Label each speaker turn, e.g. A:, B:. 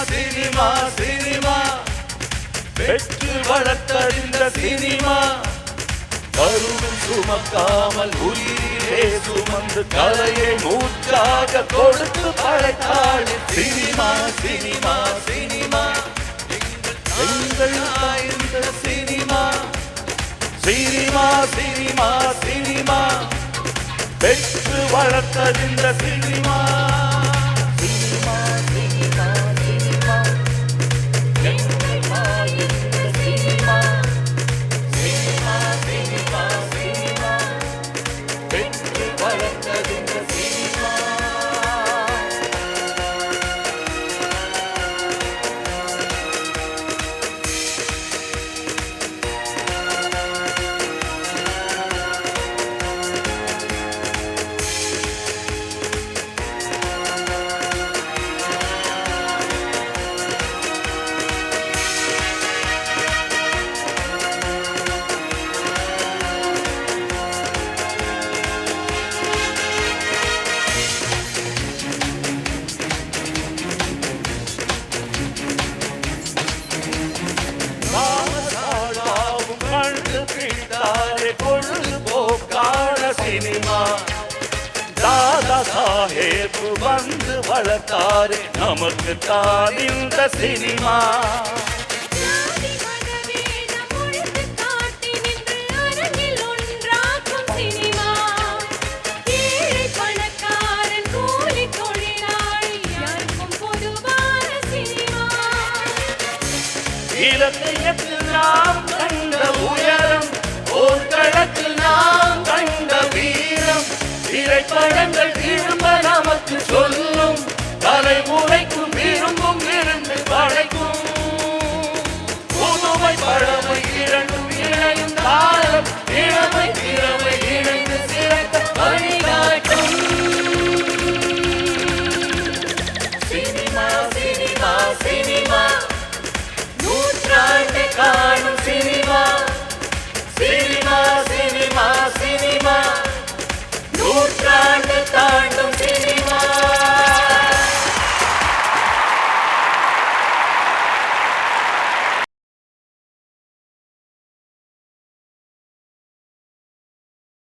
A: cinema cinema பெற்று வளர்த்தறிந்த cinema கருவும் சுமக்காமல் உயிரே சுமந்து கலையை மூச்சாக கொடுத்து படைத்தாள் சினிமா சினிமா சினிமா எங்கள் இந்த சினிமா சினிமா சினிமா சினிமா பெற்று வளர்த்தறிந்த சினிமா சினிமா சினிமா சினிமா எங்கள் இந்த சினிமா சினிமா சினிமா சினிமா பெற்று வளர்த்தறிந்த சினிமா பொழுதுபோக்கான சினிமா தாதா சாஹேப் வந்து வளர்த்தாரே நமக்கு தான் இந்த சினிமா இலக்கியத்தில் நாம் கண்ட உயரம் போர்க்களத்தில் நாம் கண்ட வீரம் திரைப்படங்கள் திரும்ப நமக்கு சொல்லும் தலைமுறைக்கும் விரும்பும் இருந்து படைக்கும் புதுமை பழமை இரண்டும் இணையும் காலம் இளமை திறமை இணைந்து சிறக்க வழிகாட்டும் சினிமா சினிமா சினிமா நூற்றாண்டு காணும் சினிமா சினிமா சினிமா சினிமா நூற்றாண்டு தாண்டி